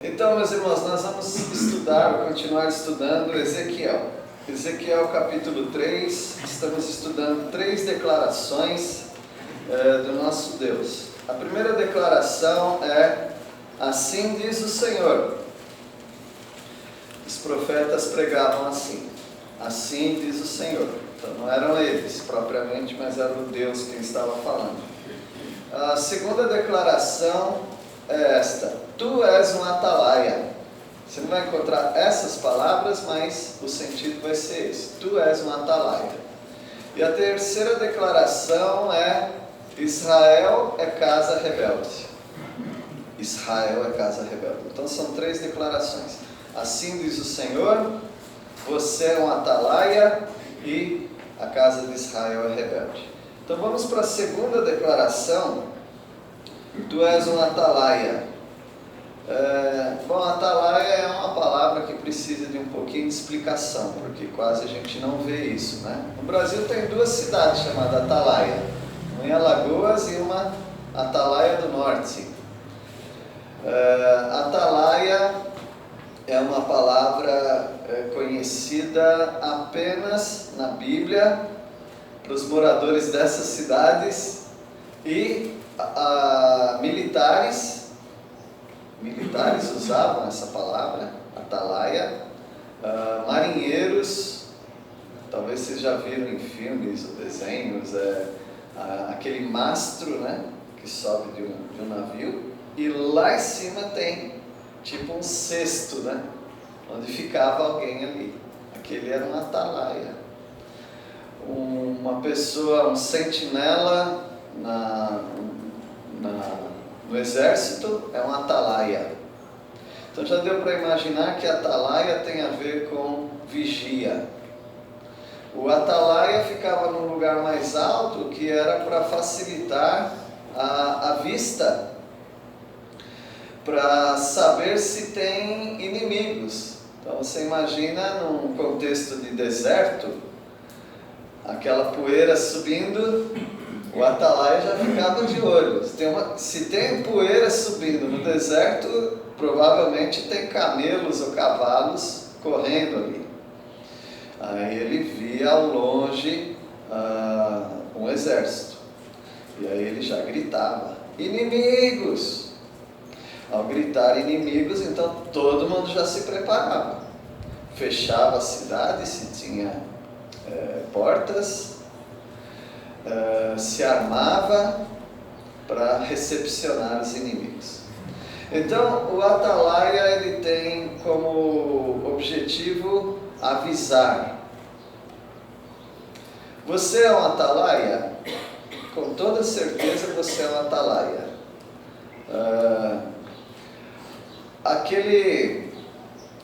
Então, meus irmãos, nós vamos estudar, continuar estudando Ezequiel. Ezequiel capítulo 3, estamos estudando 3 declarações do nosso Deus. A primeira declaração é: assim diz o Senhor. Os profetas pregavam assim: assim diz o Senhor. Então não eram eles propriamente, mas era o Deus quem estava falando. A segunda declaração é esta: tu és um atalaia. Você não vai encontrar essas palavras, mas o sentido vai ser esse: tu és um atalaia. E a terceira declaração é: Israel é casa rebelde. Israel é casa rebelde. Então são 3 declarações: assim diz o Senhor, você é um atalaia e a casa de Israel é rebelde. Então vamos para a segunda declaração: tu és um atalaia. Bom, atalaia é uma palavra que precisa de um pouquinho de explicação, porque quase a gente não vê isso, né? No Brasil tem 2 cidades chamadas Atalaia, uma em Alagoas e uma Atalaia do Norte. Atalaia é uma palavra conhecida apenas na Bíblia para os moradores dessas cidades e militares usavam essa palavra, atalaia, marinheiros, talvez vocês já viram em filmes ou desenhos, aquele mastro, né, que sobe de um navio, e lá em cima tem tipo um cesto, né, onde ficava alguém ali. Aquele era um atalaia. Uma pessoa, um sentinela no exército é um atalaia. Então já deu para imaginar que atalaia tem a ver com vigia. O atalaia ficava num lugar mais alto, que era para facilitar a vista, para saber se tem inimigos. Então você imagina num contexto de deserto, aquela poeira subindo, o atalaia já ficava de olho. Se tem poeira subindo no deserto, provavelmente tem camelos ou cavalos correndo ali. Aí ele via ao longe um exército. E aí ele já gritava: inimigos! Ao gritar inimigos, então todo mundo já se preparava. Fechava a cidade, se tinha portas, se armava para recepcionar os inimigos. Então o atalaia ele tem como objetivo avisar. Você é um atalaia? Com toda certeza você é um atalaia.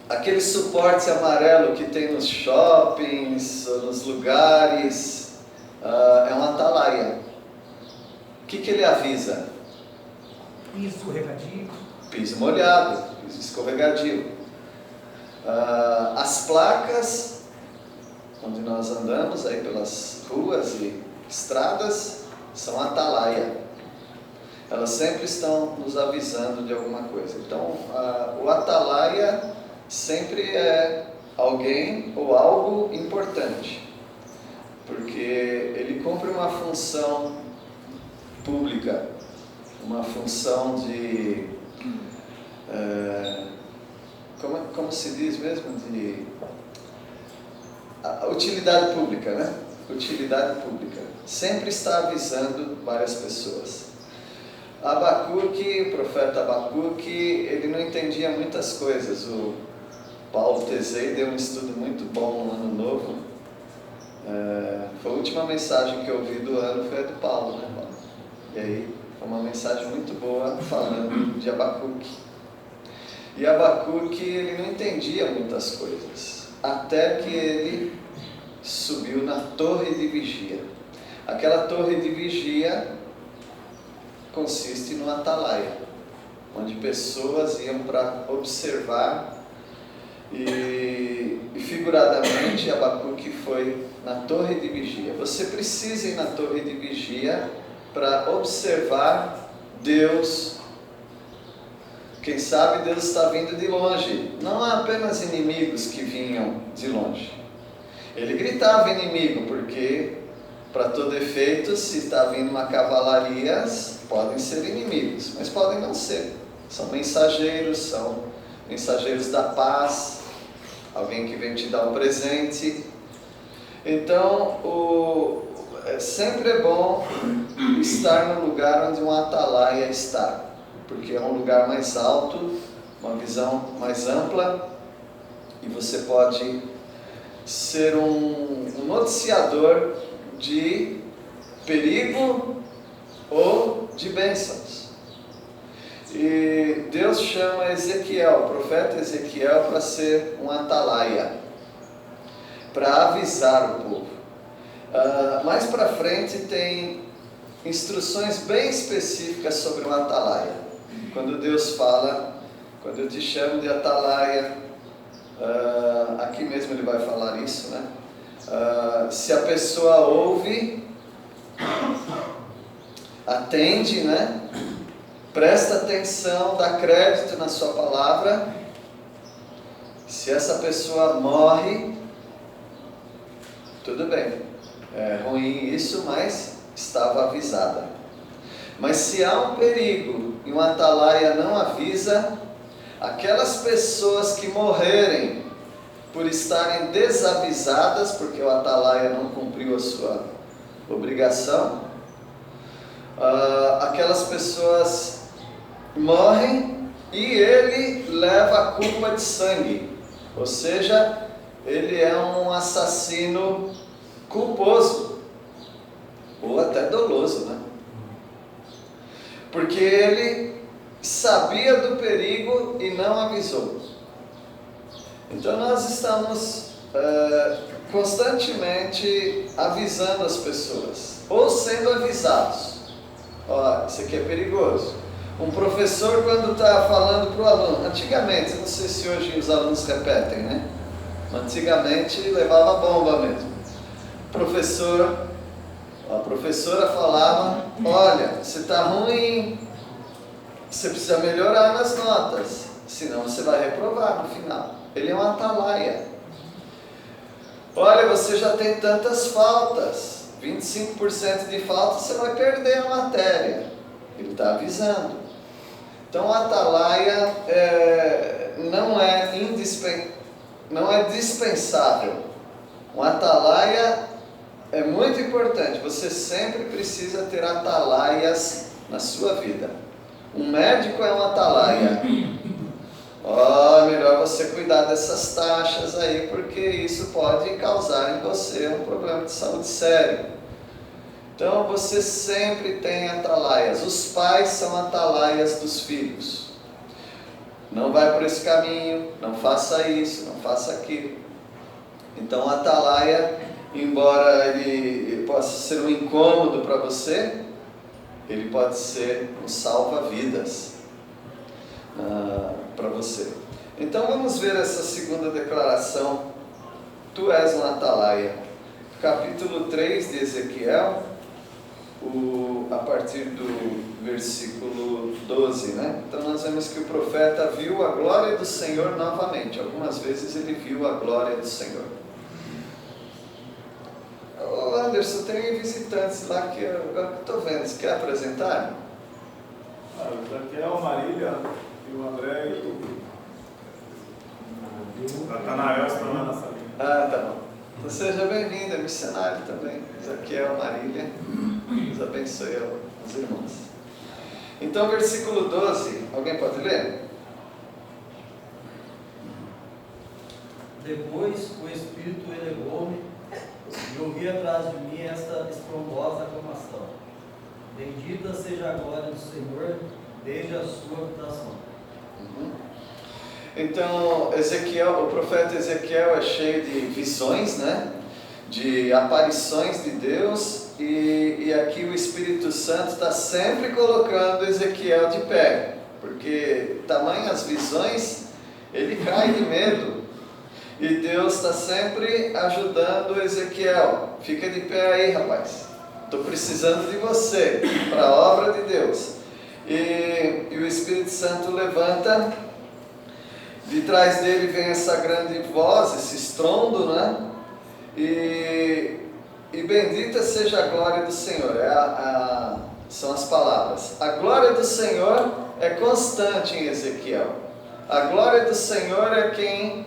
Aquele suporte amarelo que tem nos shoppings, nos lugares, é um atalaia. O que ele avisa? Piso escorregadio. Piso molhado, piso escorregadio. As placas onde nós andamos aí pelas ruas e estradas são atalaia. Elas sempre estão nos avisando de alguma coisa. Então o atalaia sempre é alguém ou algo importante, porque ele cumpre uma função pública, uma função de como se diz mesmo, de utilidade pública, né? Utilidade pública. Sempre está avisando várias pessoas. Abacuque, o profeta Abacuque, ele não entendia muitas coisas. O Paulo Tezei deu um estudo muito bom no Ano Novo. Foi a última mensagem que eu ouvi do ano, foi a do Paulo, né, Paulo? E aí, foi uma mensagem muito boa falando de Abacuque. E Abacuque, ele não entendia muitas coisas, até que ele subiu na torre de vigia. Aquela torre de vigia consiste no atalaia, onde pessoas iam para observar, e figuradamente Abacuque foi na torre de vigia. Você precisa ir na torre de vigia para observar Deus Quem sabe Deus está vindo de longe. Não há apenas inimigos que vinham de longe. Ele gritava inimigo, porque para todo efeito, se está vindo uma cavalaria, podem ser inimigos, mas podem não ser. São mensageiros da paz, alguém que vem te dar um presente. Então, sempre é bom estar no lugar onde um atalaia está, porque é um lugar mais alto, uma visão mais ampla, e você pode ser um noticiador de perigo ou de bênçãos. E Deus chama Ezequiel, o profeta Ezequiel, para ser um atalaia, para avisar o povo. Mais para frente tem instruções bem específicas sobre o atalaia. Quando Deus fala, quando eu te chamo de atalaia, aqui mesmo ele vai falar isso, né? Se a pessoa ouve, atende, né? Presta atenção, dá crédito na sua palavra. Se essa pessoa morre, tudo bem, é ruim isso, mas estava avisada. Mas se há um perigo e um atalaia não avisa, aquelas pessoas que morrerem por estarem desavisadas, porque o atalaia não cumpriu a sua obrigação, aquelas pessoas morrem e ele leva a culpa de sangue, ou seja, ele é um assassino culposo, ou até doloso, né? Porque ele sabia do perigo e não avisou. Então nós estamos constantemente avisando as pessoas, ou sendo avisados. Ó, isso aqui é perigoso. Um professor, quando está falando para o aluno, antigamente, não sei se hoje os alunos repetem, né? Antigamente levava bomba mesmo. A professora falava: olha, você está ruim, você precisa melhorar nas notas, senão você vai reprovar no final. Ele é um atalaia. Olha, você já tem tantas faltas, 25% de falta, você vai perder a matéria. Ele está avisando. Então o atalaia não é dispensável. Um atalaia é muito importante. Você sempre precisa ter atalaias na sua vida. Um médico é um atalaia. Melhor você cuidar dessas taxas aí, porque isso pode causar em você um problema de saúde sério. Então você sempre tem atalaias. Os pais são atalaias dos filhos. Não vai por esse caminho, não faça isso, não faça aquilo. Então o atalaia, embora ele possa ser um incômodo para você, ele pode ser um salva-vidas para você. Então vamos ver essa segunda declaração. Tu és um atalaia. Capítulo 3 de Ezequiel, a partir do versículo 12, né? Então nós vemos que o profeta viu a glória do Senhor novamente. Algumas vezes ele viu a glória do Senhor. Ô Anderson, tem visitantes lá que eu estou vendo. Você quer apresentar? Raquel, Marília e o André e o Natanael estão lá na salinha. Ah, tá bom. Então seja bem-vindo, é missionário também. Zaqueu, Marília, Deus abençoe os irmãos. Então, versículo 12, alguém pode ler? Depois o Espírito elevou-me e ouvi atrás de mim esta estrondosa aclamação: Bendita seja a glória do Senhor desde a sua habitação. Então, o profeta Ezequiel é cheio de visões, né? De aparições de Deus, e aqui o Espírito Santo está sempre colocando Ezequiel de pé, porque tamanhas visões, ele cai de medo, e Deus está sempre ajudando Ezequiel. Fica de pé aí, rapaz, estou precisando de você para a obra de Deus. e o Espírito Santo levanta, de trás dele vem essa grande voz, esse estrondo, né? E bendita seja a glória do Senhor, são as palavras. A glória do Senhor é constante em Ezequiel. A glória do Senhor é quem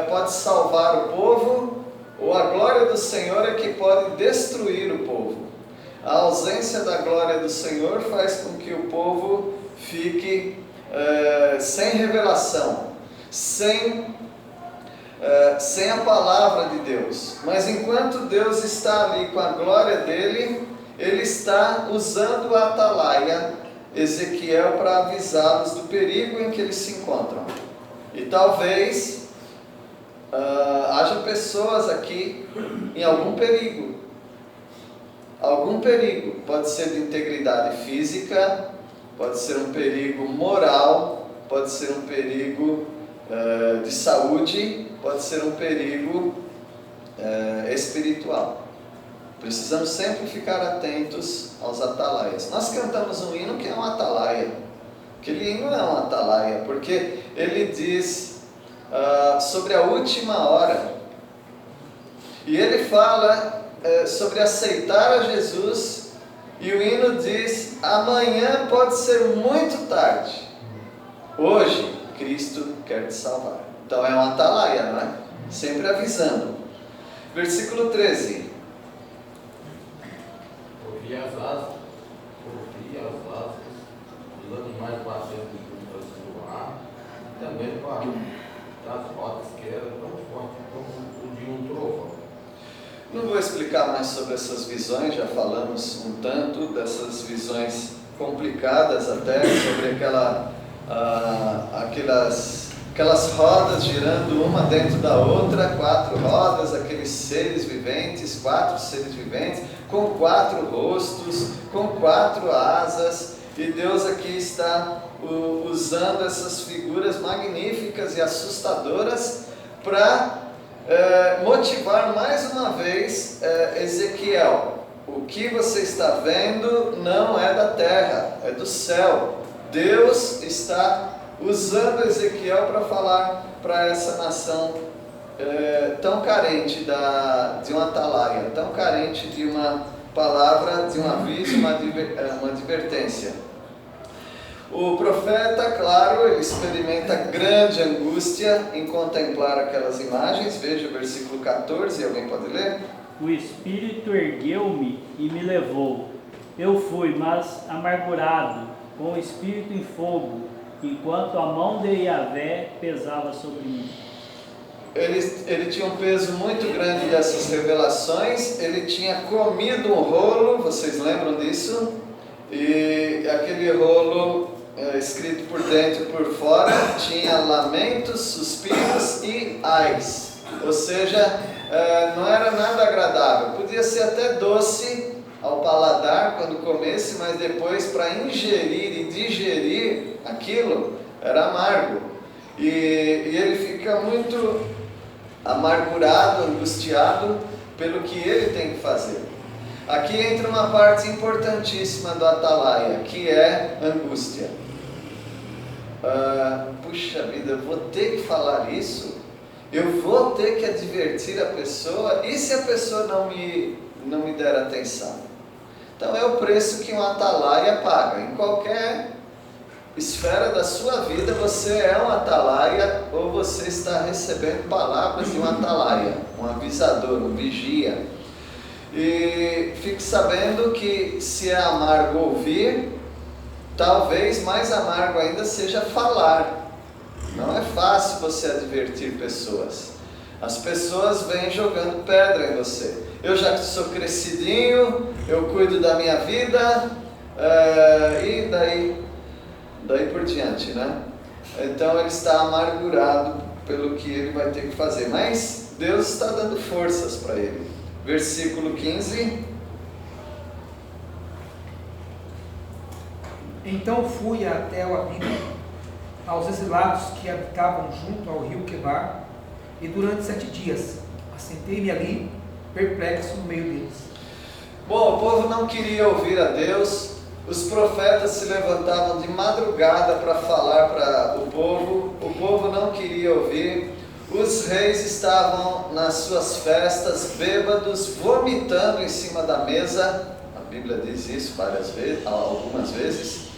pode salvar o povo, ou a glória do Senhor é que pode destruir o povo. A ausência da glória do Senhor faz com que o povo fique sem revelação, sem a palavra de Deus. Mas enquanto Deus está ali com a glória dele, ele está usando a atalaia, Ezequiel, para avisá-los do perigo em que eles se encontram. E talvez haja pessoas aqui em algum perigo. Algum perigo, pode ser de integridade física, pode ser um perigo moral, pode ser um perigo de saúde, pode ser um perigo espiritual. Precisamos sempre ficar atentos aos atalaias. Nós cantamos um hino que é um atalaia. Aquele hino é um atalaia, porque ele diz sobre a última hora. E ele fala sobre aceitar a Jesus, e o hino diz: amanhã pode ser muito tarde, hoje Cristo quer te salvar. Então é um atalaia, não é? Sempre avisando. Versículo 13. Ouvi as asas dos animais batendo juntas no ar, e também o barulho das rodas que era tão forte como o de um trovão. Não vou explicar mais sobre essas visões, já falamos um tanto dessas visões complicadas até, sobre aquelas rodas girando uma dentro da outra, 4 rodas, aqueles seres viventes, 4 seres viventes, com 4 rostos, com 4 asas, e Deus aqui está usando essas figuras magníficas e assustadoras para motivar mais uma vez Ezequiel. O que você está vendo não é da terra, é do céu. Deus está usando Ezequiel para falar para essa nação tão carente de uma atalaia, tão carente de uma palavra, de um aviso, uma advertência. O profeta, claro, ele experimenta grande angústia em contemplar aquelas imagens. Veja o versículo 14, alguém pode ler? O Espírito ergueu-me e me levou. Eu fui, mas amargurado, com o Espírito em fogo, enquanto a mão de Yahvé pesava sobre mim. Ele tinha um peso muito grande dessas revelações. Ele tinha comido um rolo, vocês lembram disso? E aquele rolo, escrito por dentro e por fora, tinha lamentos, suspiros e ais. Ou seja, não era nada agradável. Podia ser até doce ao paladar quando comesse, mas depois, para ingerir e digerir aquilo, era amargo. E ele fica muito amargurado, angustiado pelo que ele tem que fazer. Aqui entra uma parte importantíssima do atalaia, que é angústia. Puxa vida, eu vou ter que falar isso? Eu vou ter que advertir a pessoa? E se a pessoa não me der atenção? Então é o preço que um atalaia paga. Em qualquer esfera da sua vida, você é um atalaia, ou você está recebendo palavras de um atalaia, um avisador, um vigia. E fique sabendo que se é amargo ouvir, talvez mais amargo ainda seja falar. Não é fácil você advertir pessoas. As pessoas vêm jogando pedra em você. Eu já sou crescidinho, eu cuido da minha vida, e daí por diante, né? Então ele está amargurado pelo que ele vai ter que fazer. Mas Deus está dando forças para ele. Versículo 15. Então fui até o Abido, aos exilados que habitavam junto ao rio Quebar, e durante 7 dias assentei-me ali, perplexo no meio deles. Bom, o povo não queria ouvir a Deus, Os profetas se levantavam de madrugada para falar para o povo não queria ouvir. Os reis estavam nas suas festas, bêbados, vomitando em cima da mesa. A Bíblia diz isso algumas vezes.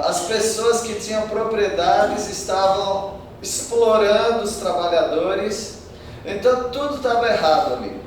As pessoas que tinham propriedades estavam explorando os trabalhadores. Então tudo estava errado ali.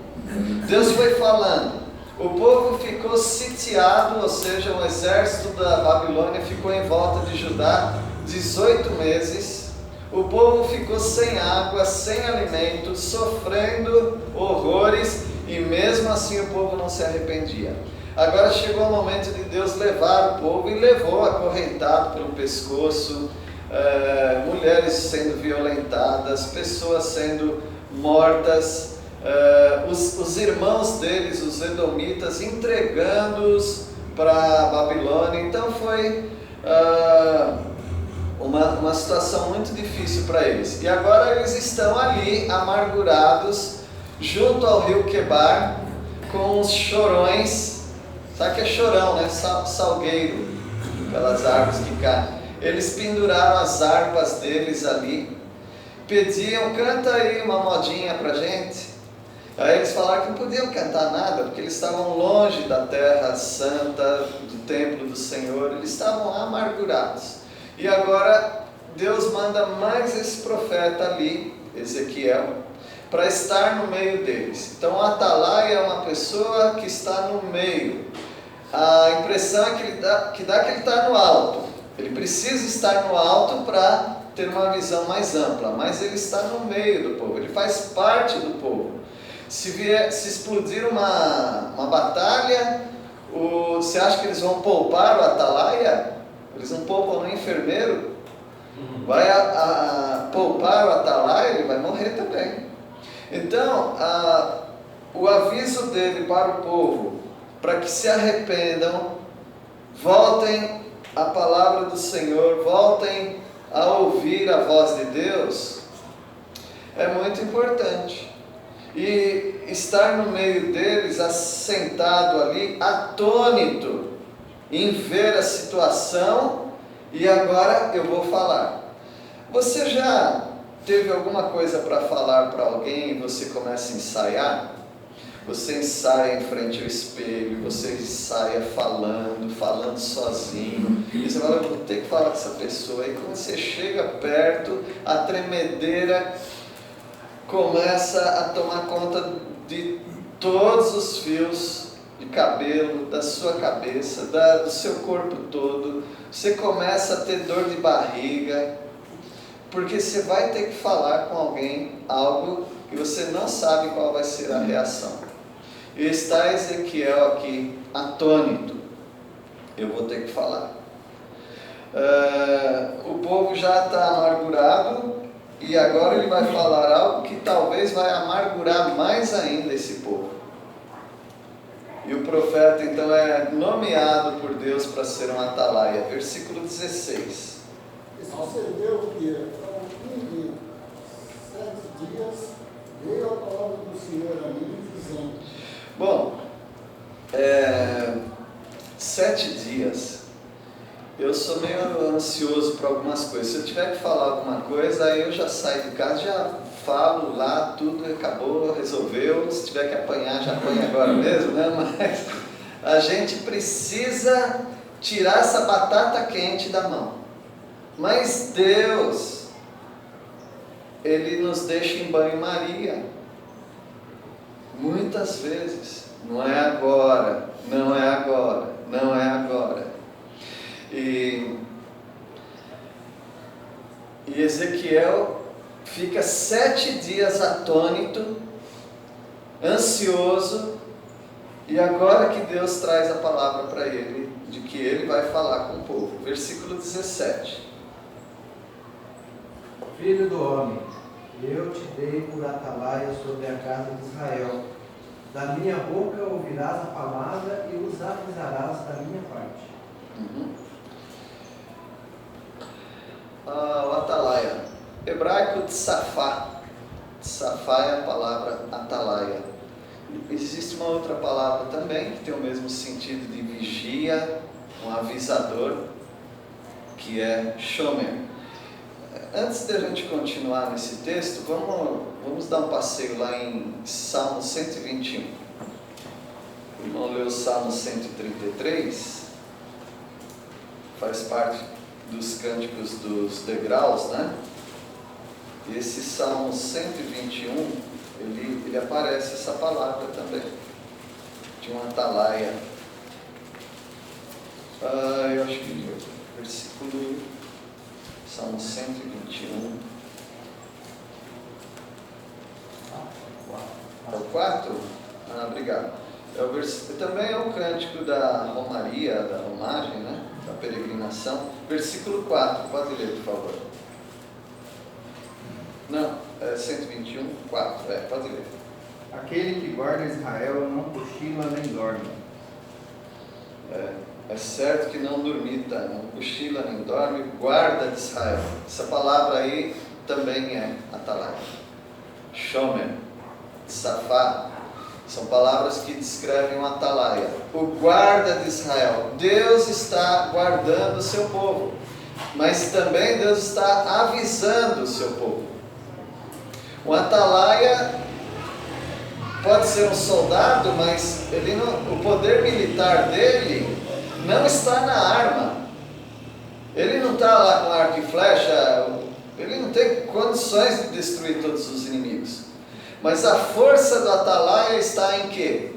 Deus foi falando. O povo ficou sitiado, ou seja, o exército da Babilônia ficou em volta de Judá 18 meses. O povo ficou sem água, sem alimento, sofrendo horrores, e mesmo assim o povo não se arrependia. Agora chegou o momento de Deus levar o povo, e levou acorrentado pelo pescoço, mulheres sendo violentadas, pessoas sendo mortas, os irmãos deles, os edomitas, entregando-os para a Babilônia. Então foi uma situação muito difícil para eles. E agora eles estão ali, amargurados, junto ao rio Quebar, com os chorões. Sabe o que é chorão, né? Salgueiro, aquelas árvores que caem. Eles penduraram as harpas deles ali, pediam: canta aí uma modinha pra gente. Aí eles falaram que não podiam cantar nada, porque eles estavam longe da terra santa, do templo do Senhor, eles estavam amargurados. E agora Deus manda mais esse profeta ali, Ezequiel, para estar no meio deles. Então o atalaia é uma pessoa que está no meio. A impressão é que ele dá que ele está no alto. Ele precisa estar no alto para ter uma visão mais ampla, mas ele está no meio do povo, ele faz parte do povo. Se explodir uma batalha, você acha que eles vão poupar o atalaia? Eles não poupam no enfermeiro? Vai poupar o atalaia, ele vai morrer também. Então, o aviso dele para o povo, para que se arrependam, voltem à palavra do Senhor, voltem a ouvir a voz de Deus, é muito importante. E estar no meio deles, assentado ali, atônito em ver a situação. E agora eu vou falar. Você já teve alguma coisa para falar para alguém e você começa a ensaiar? Você ensaia em frente ao espelho, você ensaia falando sozinho, e você fala: vou ter que falar com essa pessoa. E quando você chega perto, a tremedeira começa a tomar conta de todos os fios de cabelo, da sua cabeça, do seu corpo todo. Você começa a ter dor de barriga, porque você vai ter que falar com alguém algo que você não sabe qual vai ser a reação. E está Ezequiel aqui, atônito. Eu vou ter que falar. O povo já está amargurado, e agora ele vai falar algo que talvez vai amargurar mais ainda esse povo. E o profeta então é nomeado por Deus para ser um atalaia. Versículo 16. E sucedeu que, ao fim de 7 dias, veio a palavra do Senhor a mim, dizendo: Bom, 7 dias. Eu sou meio ansioso para algumas coisas. Se eu tiver que falar alguma coisa, aí eu já saio de casa, já falo lá, tudo acabou, resolveu. Se tiver que apanhar, já apanha agora mesmo, né? Mas a gente precisa tirar essa batata quente da mão. Mas Deus, Ele nos deixa em banho-maria. Muitas vezes. Não é agora, não é agora, não é agora. E Ezequiel fica 7 dias atônito, ansioso, e agora que Deus traz a palavra para ele, de que ele vai falar com o povo. Versículo 17. Filho do homem, eu te dei por atalaia sobre a casa de Israel. Da minha boca ouvirás a palavra e os avisarás da minha parte. O atalaia, hebraico tsafá. Tsafá é a palavra atalaia. Existe uma outra palavra também que tem o mesmo sentido de vigia, um avisador, que é shomer. Antes de a gente continuar nesse texto, vamos dar um passeio lá em Salmo 121. Vamos ler o Salmo 133, faz parte dos cânticos dos degraus, né? E esse Salmo 121, ele aparece essa palavra também, de uma atalaia. Eu acho que versículo, Salmo 121. É o 4? Obrigado. Também é o cântico da romaria, da romagem, né? Da peregrinação. Versículo 4, pode ler, por favor. Não, é 121, 4, pode ler. Aquele que guarda Israel não cochila nem dorme. É certo que não dormita, não cochila nem dorme, guarda de Israel. Essa palavra aí também é atalaia. Shomer, Safá, são palavras que descrevem um atalaia. O guarda de Israel. Deus está guardando o seu povo, mas também Deus está avisando o seu povo. Um atalaia pode ser um soldado, mas o poder militar dele não está na arma. Ele não está lá com arco e flecha, ele não tem condições de destruir todos os inimigos. Mas a força do atalaia está em quê?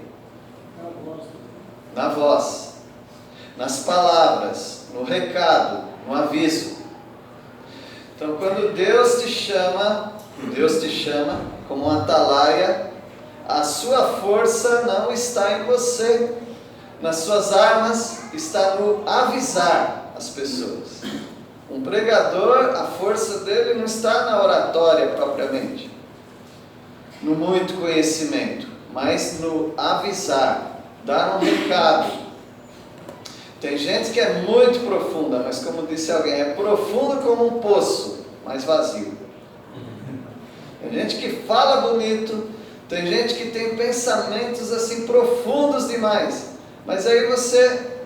Na voz, nas palavras, no recado, no aviso. Então, quando Deus te chama como um atalaia, a sua força não está em você, nas suas armas, está no avisar as pessoas. Um pregador, a força dele não está na oratória propriamente, no muito conhecimento, mas no avisar, dar um recado. Tem gente que é muito profunda, mas como disse alguém, é profundo como um poço, mas vazio. Tem gente que fala bonito, tem gente que tem pensamentos assim profundos demais, mas aí você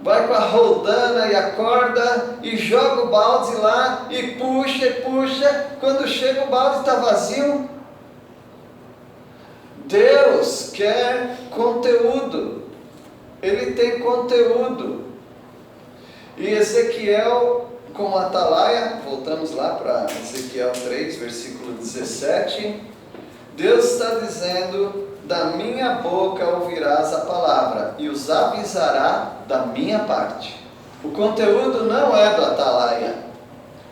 vai com a roldana e a corda e joga o balde lá e puxa, quando chega o balde está vazio. Deus quer conteúdo, Ele tem conteúdo. E Ezequiel, como atalaia, voltamos lá para Ezequiel 3, versículo 17, Deus está dizendo: da minha boca ouvirás a palavra e os avisará da minha parte. O conteúdo não é do atalaia,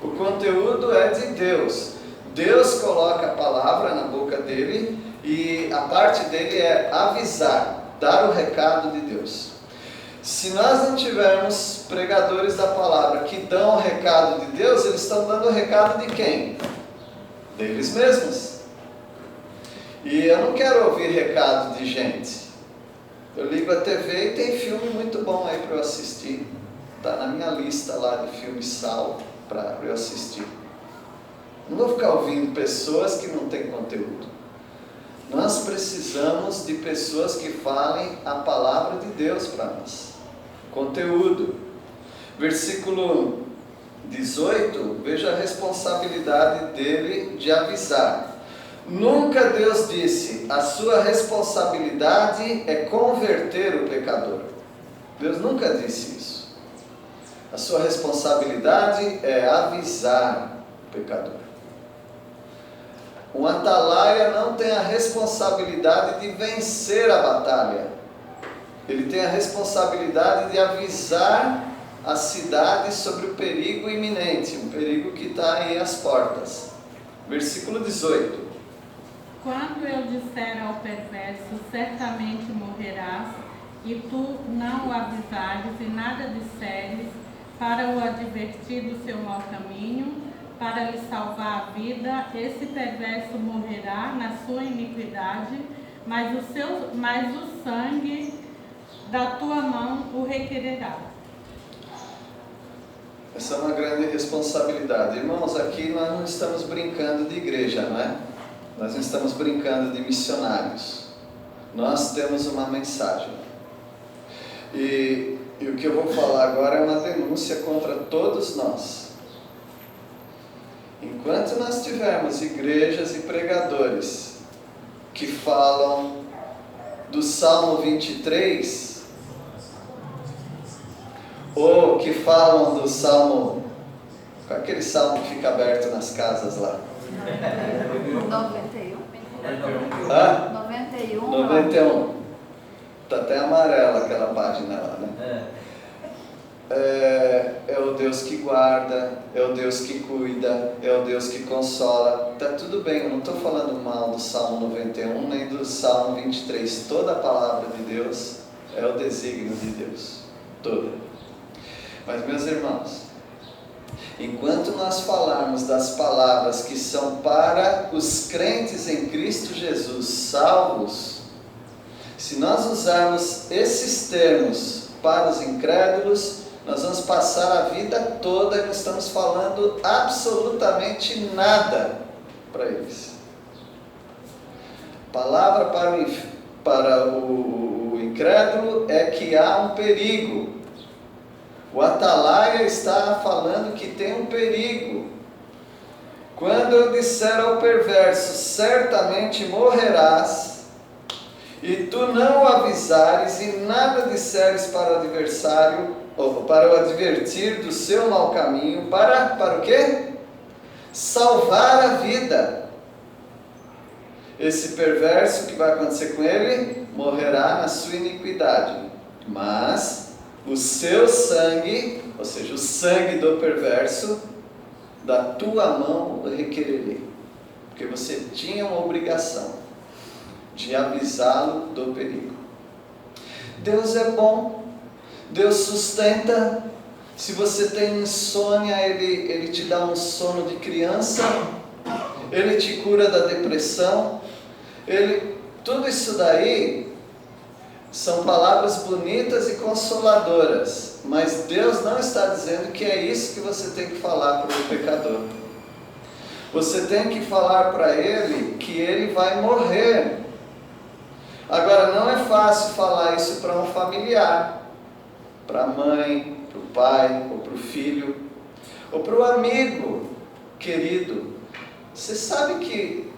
o conteúdo é de Deus. Deus coloca a palavra na boca dele e a parte dele é avisar, dar o recado de Deus. Se nós não tivermos pregadores da palavra que dão o recado de Deus, eles estão dando o recado de quem? Deles mesmos. E eu não quero ouvir recado de gente. Eu ligo a TV e tem filme muito bom aí para eu assistir. Está na minha lista lá de filmes salvo para eu assistir. Não vou ficar ouvindo pessoas que não têm conteúdo. Nós precisamos de pessoas que falem a palavra de Deus para nós. Conteúdo. Versículo 18, veja a responsabilidade dele de avisar. Nunca Deus disse: a sua responsabilidade é converter o pecador. Deus nunca disse isso. A sua responsabilidade é avisar o pecador. Um atalaia não tem a responsabilidade de vencer a batalha. Ele tem a responsabilidade de avisar a cidade sobre o perigo iminente, um perigo que está aí às portas. Versículo 18. Quando eu disser ao perverso, certamente morrerás, e tu não o avisares e nada disseres, para o advertir do seu mau caminho, para lhe salvar a vida, esse perverso morrerá na sua iniquidade, mas o sangue da tua mão o requererá. Essa é uma grande responsabilidade. Irmãos, aqui nós não estamos brincando de igreja, não é? Nós não estamos brincando de missionários. Nós temos uma mensagem. E o que eu vou falar agora é uma denúncia contra todos nós. Enquanto nós tivermos igrejas e pregadores que falam do Salmo 23, ou que falam do Salmo, qual é aquele Salmo que fica aberto nas casas lá? 91. Hã? 91. 91. Está até amarela aquela página lá, né? É o Deus que guarda, é o Deus que cuida, é o Deus que consola. Tá tudo bem, eu não estou falando mal do Salmo 91 nem do Salmo 23. Toda a palavra de Deus é o desígnio de Deus. Toda. Mas, meus irmãos, enquanto nós falarmos das palavras que são para os crentes em Cristo Jesus salvos, se nós usarmos esses termos para os incrédulos, nós vamos passar a vida toda e não estamos falando absolutamente nada para eles. A palavra para o incrédulo é que há um perigo. O atalaia está falando que tem um perigo. Quando eu disser ao perverso, certamente morrerás, e tu não o avisares e nada disseres para o adversário, ou para o advertir do seu mau caminho, para o quê? Salvar a vida. Esse perverso, o que vai acontecer com ele? Morrerá na sua iniquidade. Mas o seu sangue, ou seja, o sangue do perverso, da tua mão eu requererei. Porque você tinha uma obrigação de avisá-lo do perigo. Deus é bom, Deus sustenta. Se você tem insônia, Ele te dá um sono de criança, Ele te cura da depressão, tudo isso daí são palavras bonitas e consoladoras, mas Deus não está dizendo que é isso que você tem que falar para o pecador. Você tem que falar para ele que ele vai morrer. Agora, não é fácil falar isso para um familiar, para a mãe, para o pai, ou para o filho, ou para o amigo querido. Você sabe que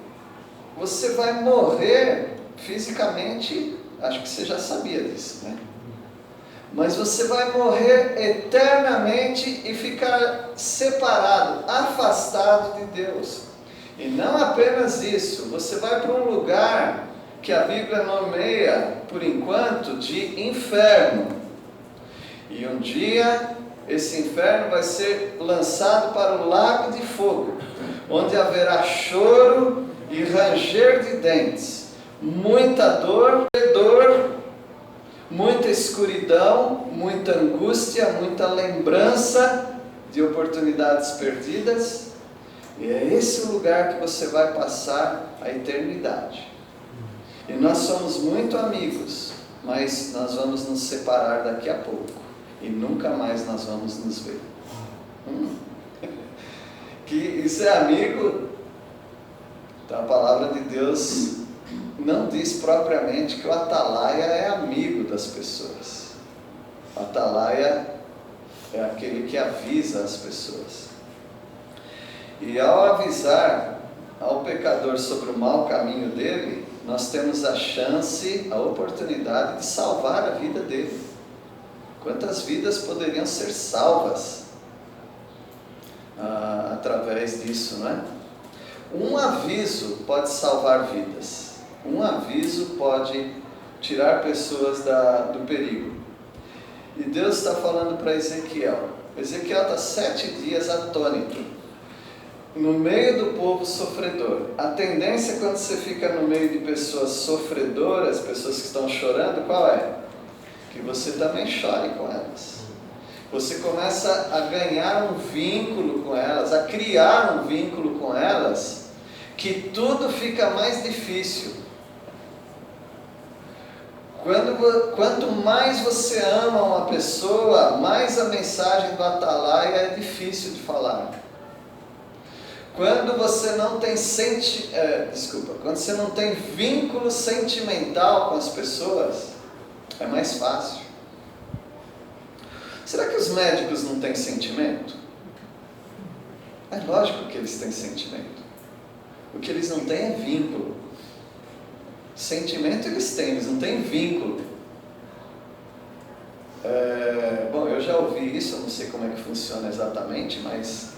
você vai morrer fisicamente, acho que você já sabia disso, né? Mas você vai morrer eternamente e ficar separado, afastado de Deus. E não apenas isso, você vai para um lugar que a Bíblia nomeia, por enquanto, de inferno. E um dia, esse inferno vai ser lançado para o lago de fogo, onde haverá choro e ranger de dentes, muita dor, muita escuridão, muita angústia, muita lembrança de oportunidades perdidas. E é esse o lugar que você vai passar a eternidade. E nós somos muito amigos, mas nós vamos nos separar daqui a pouco. E nunca mais nós vamos nos ver. Que isso é amigo? Então a palavra de Deus não diz propriamente que o atalaia é amigo das pessoas. O atalaia é aquele que avisa as pessoas. E ao avisar ao pecador sobre o mau caminho dele, nós temos a chance, a oportunidade de salvar a vida dele. Quantas vidas poderiam ser salvas através disso, não é? Um aviso pode salvar vidas. Um aviso pode tirar pessoas do perigo. E Deus está falando para Ezequiel. Ezequiel está 7 dias atônito, no meio do povo sofredor. A tendência quando você fica no meio de pessoas sofredoras, pessoas que estão chorando, qual é? Que você também chore com elas. Você começa a ganhar um vínculo com elas, a criar um vínculo com elas, que tudo fica mais difícil. Quanto mais você ama uma pessoa, mais a mensagem do atalaia é difícil de falar. Quando você não tem quando você não tem vínculo sentimental com as pessoas, é mais fácil. Será que os médicos não têm sentimento? É lógico que eles têm sentimento. O que eles não têm é vínculo. Sentimento eles têm, eles não têm vínculo. Bom, eu já ouvi isso, eu não sei como é que funciona exatamente, mas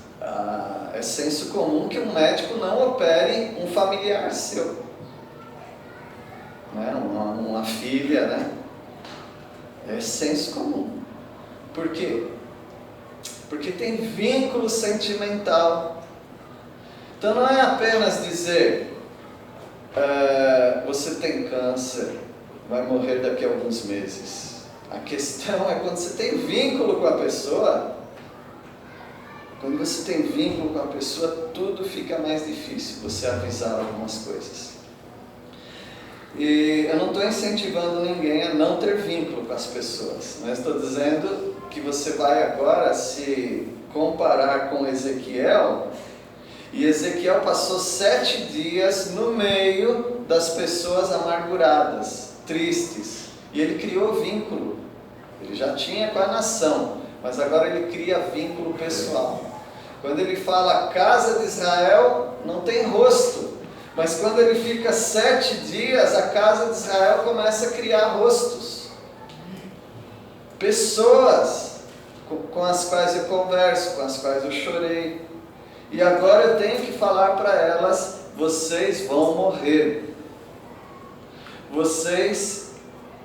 é senso comum que um médico não opere um familiar seu, né? uma filha, né? É senso comum. Por quê? Porque tem vínculo sentimental. Então não é apenas dizer, você tem câncer, vai morrer daqui a alguns meses. A questão é quando você tem vínculo com a pessoa. Quando você tem vínculo com a pessoa, tudo fica mais difícil, você avisar algumas coisas. E eu não estou incentivando ninguém a não ter vínculo com as pessoas, mas estou dizendo que você vai agora se comparar com Ezequiel, e Ezequiel passou 7 dias no meio das pessoas amarguradas, tristes, e ele criou vínculo. Ele já tinha com a nação, mas agora ele cria vínculo pessoal. Quando ele fala a casa de Israel, não tem rosto, mas quando ele fica 7 dias, a casa de Israel começa a criar rostos. Pessoas com as quais eu converso, com as quais eu chorei. E agora eu tenho que falar para elas, vocês vão morrer. Vocês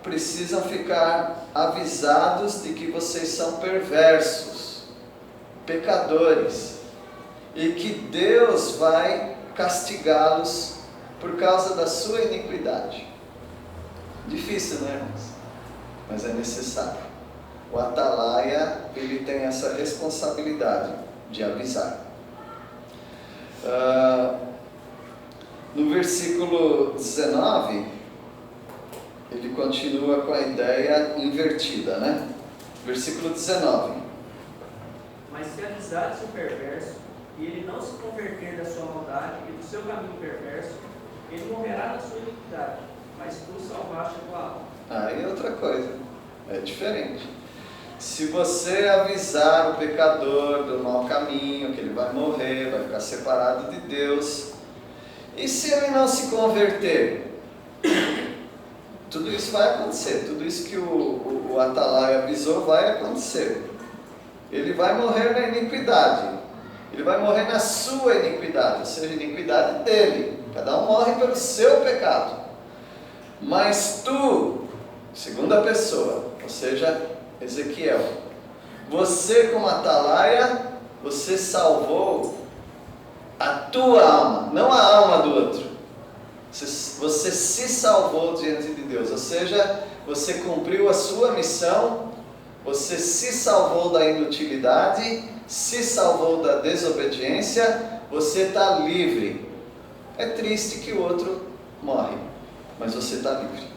precisam ficar avisados de que vocês são perversos, pecadores, e que Deus vai castigá-los por causa da sua iniquidade. Difícil, né, irmãos? Mas é necessário. O atalaia, ele tem essa responsabilidade de avisar. No versículo 19, ele continua com a ideia invertida, né? Versículo 19. Mas se avisares o perverso, e ele não se converter da sua maldade e do seu caminho perverso, ele morrerá na sua iniquidade, mas tu salvaste a tua alma. Aí é outra coisa, é diferente. Se você avisar o pecador do mau caminho, que ele vai morrer, vai ficar separado de Deus, e se ele não se converter? Tudo isso vai acontecer, tudo isso que o atalaia avisou vai acontecer. Ele vai morrer na iniquidade, ele vai morrer na sua iniquidade, ou seja, a iniquidade dele. Cada um morre pelo seu pecado. Mas tu, segunda pessoa, ou seja, Ezequiel, você como atalaia, você salvou a tua alma, não a alma do outro. Você se salvou diante de Deus, ou seja, você cumpriu a sua missão, você se salvou da inutilidade, se salvou da desobediência, você está livre. É triste que o outro morre, mas você está livre.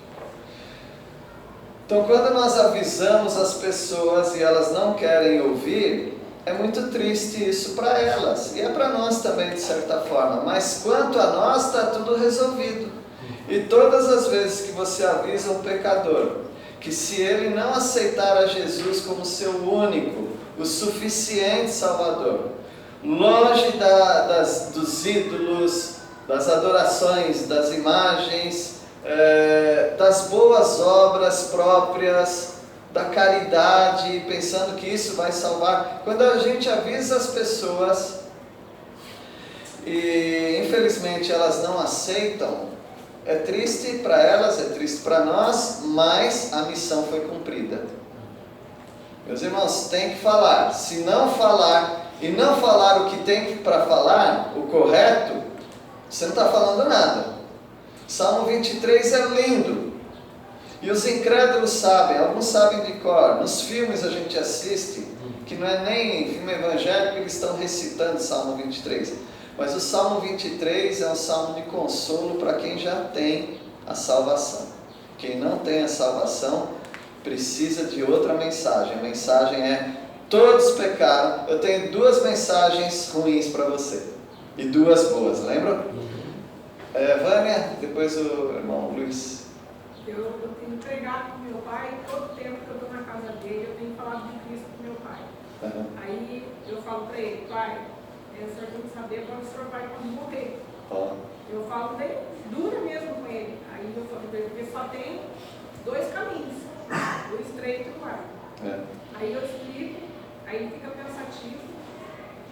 Então, quando nós avisamos as pessoas e elas não querem ouvir, é muito triste isso para elas, e é para nós também de certa forma, mas quanto a nós está tudo resolvido. E todas as vezes que você avisa um pecador, que se ele não aceitar a Jesus como seu único, o suficiente Salvador, longe dos ídolos, das adorações, das imagens, das boas obras próprias, da caridade, pensando que isso vai salvar. Quando a gente avisa as pessoas e infelizmente elas não aceitam, é triste para elas, é triste para nós, mas a missão foi cumprida. Meus irmãos, tem que falar. Se não falar e não falar o que tem para falar, o correto, você não está falando nada. Salmo 23 é lindo. E os incrédulos sabem, alguns sabem de cor. Nos filmes a gente assiste, que não é nem filme evangélico, eles estão recitando Salmo 23. Mas o Salmo 23 é um salmo de consolo para quem já tem a salvação. Quem não tem a salvação precisa de outra mensagem. A mensagem é: todos pecaram. Eu tenho 2 mensagens ruins para você. e 2 boas, lembram? Vânia, depois o irmão Luiz. Eu tenho pregado com meu pai, todo tempo que eu estou na casa dele, eu tenho falado de Cristo com meu pai. Uhum. Aí eu falo para ele, pai, o senhor tem que saber quando o senhor vai quando morrer. Eu falo bem dura mesmo com ele. Aí eu falo para ele, porque só tem 2 caminhos, o estreito e o largo. Aí eu explico, aí ele fica pensativo,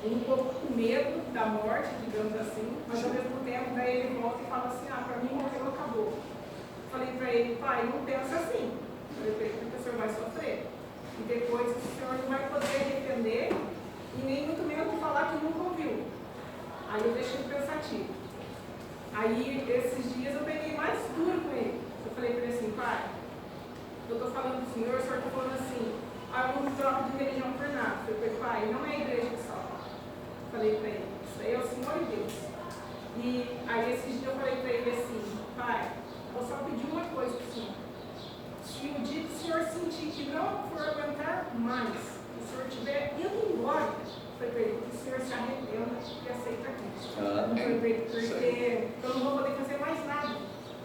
um pouco com medo da morte, digamos assim, mas ao mesmo tempo daí ele volta e fala assim, para mim morreu, acabou. Falei para ele, pai, não pensa assim. Falei para ele, porque o senhor vai sofrer. E depois o senhor não vai poder arrepender e nem muito menos falar que nunca ouviu. Aí eu deixei ele pensativo. Aí esses dias eu peguei mais duro com ele. Eu falei para ele assim, pai, eu estou falando do senhor está falando assim, eu não troco de religião por nada. Eu falei, pai, não é a igreja que salva. Falei para ele, isso aí é o Senhor e Deus. E aí esses dias eu falei para ele assim, pai, vou só pedir uma coisa para o senhor. Se o dia que o senhor sentir que não for aguentar mais, o senhor estiver indo embora, foi para ele, que o senhor se arrependa e aceita Cristo. Porque eu não vou poder fazer mais nada.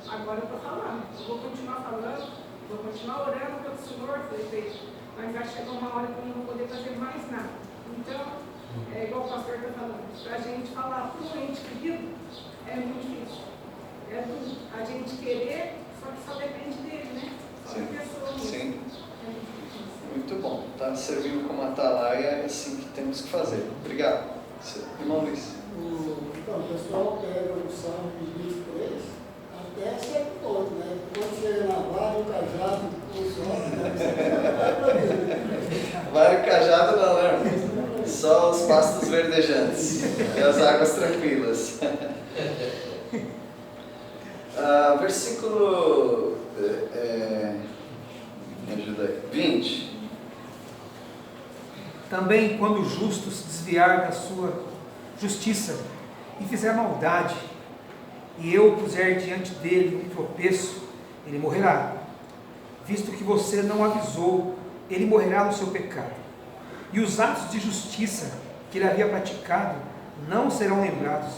Agora eu estou falando, eu vou continuar falando, vou continuar orando pelo senhor, foi para ele. Mas vai chegar uma hora que eu não vou poder fazer mais nada. Então, é igual o pastor está falando, para a gente falar para um ente querido é muito difícil. É tudo. A gente querer, só que só depende dele, né? Só da pessoa mesmo. Sim. É muito difícil. Muito bom. Está servindo como atalaia, é assim que temos que fazer. Obrigado. Irmão Luiz. Então, o pessoal pega o Salmo 23, até 7 pontos, né? Quando chega na vara, o cajado, o sol, Vara e cajado não, né? Só os pastos verdejantes e as águas tranquilas. Versículo me ajuda aí, 20. Também quando o justo se desviar da sua justiça e fizer maldade, e eu puser diante dele um tropeço, ele morrerá. Visto que você não avisou, ele morrerá no seu pecado. E os atos de justiça que ele havia praticado não serão lembrados,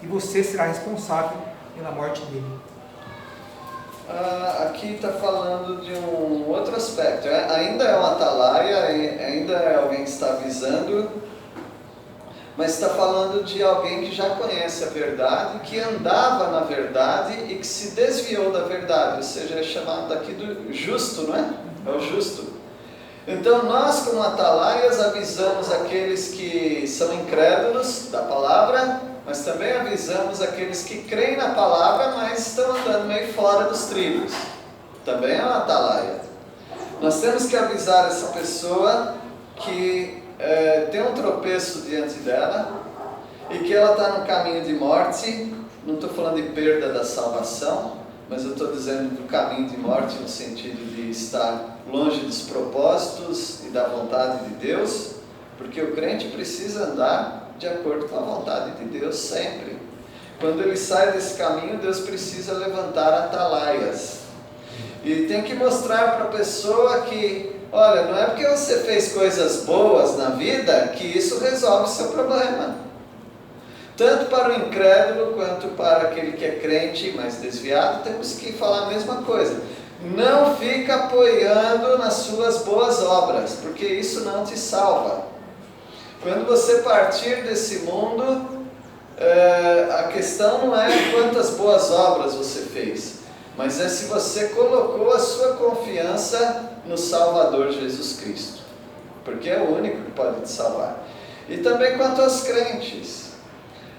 e você será responsável pela morte dele. Aqui está falando de um outro aspecto. Ainda é um atalaia, ainda é alguém que está avisando, mas está falando de alguém que já conhece a verdade, que andava na verdade e que se desviou da verdade, ou seja, é chamado daqui do justo, não é? É o justo. Então nós, como atalaias, avisamos aqueles que são incrédulos da palavra, mas também avisamos aqueles que creem na palavra, mas estão andando meio fora dos trilhos. Também é uma atalaia. Nós temos que avisar essa pessoa que tem um tropeço diante dela e que ela está no caminho de morte. Não estou falando de perda da salvação, mas eu estou dizendo do caminho de morte no sentido de estar longe dos propósitos e da vontade de Deus, porque o crente precisa andar de acordo com a vontade de Deus sempre. Quando ele sai desse caminho, Deus precisa levantar atalaias. E tem que mostrar para a pessoa que, olha, não é porque você fez coisas boas na vida que isso resolve o seu problema. Tanto para o incrédulo quanto para aquele que é crente, mas desviado, temos que falar a mesma coisa. Não fica apoiando nas suas boas obras, porque isso não te salva. Quando você partir desse mundo, a questão não é quantas boas obras você fez, mas é se você colocou a sua confiança no Salvador Jesus Cristo, porque é o único que pode te salvar. E também quanto aos crentes,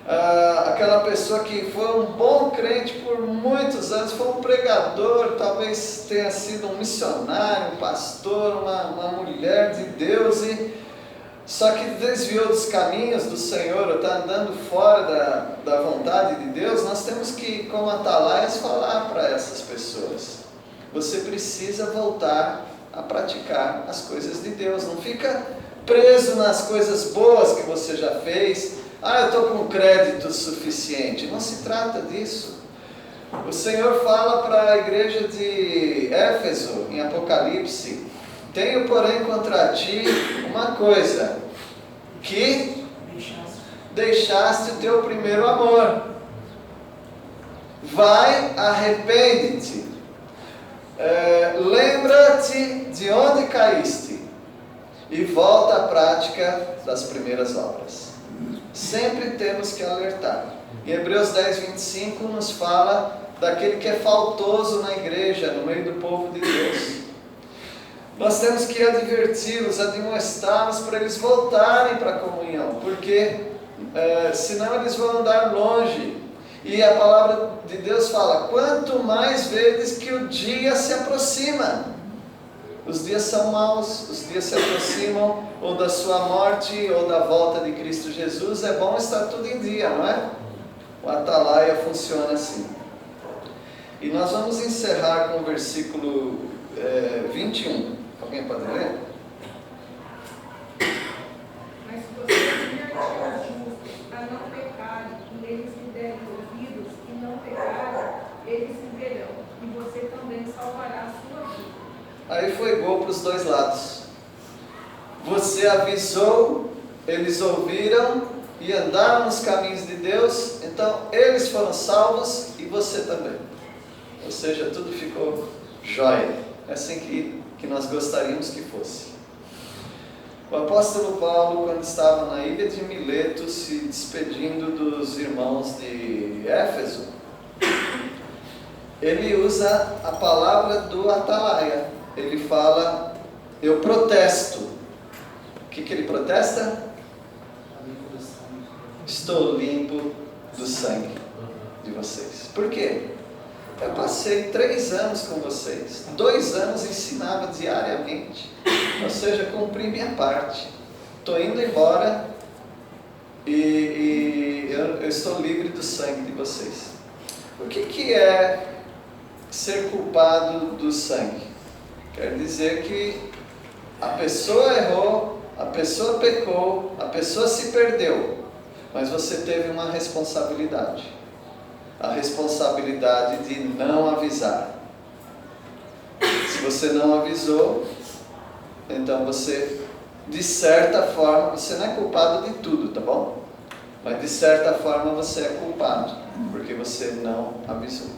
aquela pessoa que foi um bom crente por muitos anos, foi um pregador, talvez tenha sido um missionário, um pastor, uma mulher de Deus, só que desviou dos caminhos do Senhor, ou está andando fora da vontade de Deus. Nós temos que, como atalaias, falar para essas pessoas: você precisa voltar a praticar as coisas de Deus. Não fica preso nas coisas boas que você já fez. Eu estou com crédito suficiente. Não se trata disso. O Senhor fala para a igreja de Éfeso, em Apocalipse: tenho, porém, contra ti uma coisa, que deixaste o teu primeiro amor. Vai, arrepende-te. Lembra-te de onde caíste e volta à prática das primeiras obras. Sempre temos que alertar. Em Hebreus 10, 25 nos fala daquele que é faltoso na igreja, no meio do povo de Deus. Nós temos que adverti-los, admoestá-los para eles voltarem para a comunhão, porque senão eles vão andar longe. E a palavra de Deus fala, quanto mais vezes que o dia se aproxima. Os dias são maus, os dias se aproximam, ou da sua morte, ou da volta de Cristo Jesus. É bom estar tudo em dia, não é? O atalaia funciona assim. E nós vamos encerrar com o versículo 21. Alguém pode ler? Mas se você advertir os justos a não pecarem, e eles lhe derem ouvidos e não pecarem, eles viverão, e você também salvará a sua vida. Aí foi gol para os dois lados. Você avisou, eles ouviram e andaram nos caminhos de Deus, então eles foram salvos e você também. Ou seja, tudo ficou jóia. É assim que nós gostaríamos que fosse. O apóstolo Paulo, quando estava na ilha de Mileto, se despedindo dos irmãos de Éfeso, ele usa a palavra do atalaia. Ele fala, eu protesto. O que ele protesta? Estou limpo do sangue de vocês. Por quê? Eu passei 3 anos com vocês. 2 anos ensinava diariamente. Ou seja, cumpri minha parte. Estou indo embora e eu estou livre do sangue de vocês. O que é ser culpado do sangue? Quer dizer que a pessoa errou, a pessoa pecou, a pessoa se perdeu, mas você teve uma responsabilidade. A responsabilidade de não avisar. Se você não avisou, então você, de certa forma, você não é culpado de tudo, tá bom? Mas de certa forma você é culpado, porque você não avisou.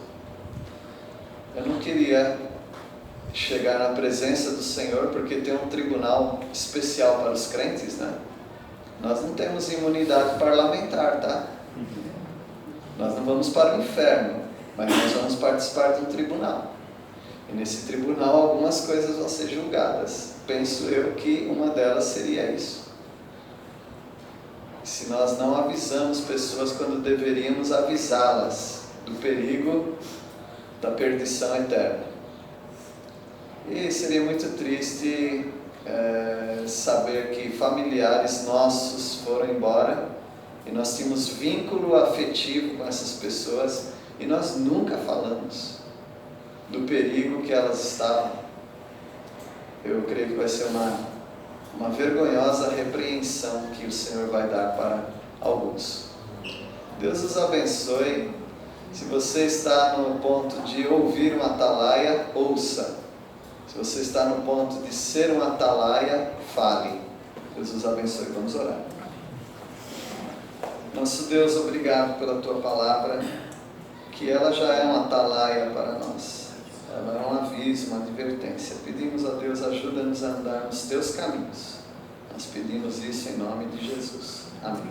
Eu não queria chegar na presença do Senhor, porque tem um tribunal especial para os crentes, né? Nós não temos imunidade parlamentar, tá? Nós não vamos para o inferno, mas nós vamos participar de um tribunal. E nesse tribunal algumas coisas vão ser julgadas. Penso eu que uma delas seria isso. Se nós não avisamos pessoas quando deveríamos avisá-las do perigo da perdição eterna. E seria muito triste saber que familiares nossos foram embora e nós tínhamos vínculo afetivo com essas pessoas e nós nunca falamos do perigo que elas estavam. Eu creio que vai ser uma vergonhosa repreensão que o Senhor vai dar para alguns. Deus os abençoe. Se você está no ponto de ouvir um atalaia, ouça. Se você está no ponto de ser um atalaia, fale. Deus os abençoe. Vamos orar. Nosso Deus, obrigado pela Tua palavra, que ela já é uma atalaia para nós. Ela é um aviso, uma advertência. Pedimos a Deus, ajuda-nos a andar nos Teus caminhos. Nós pedimos isso em nome de Jesus. Amém.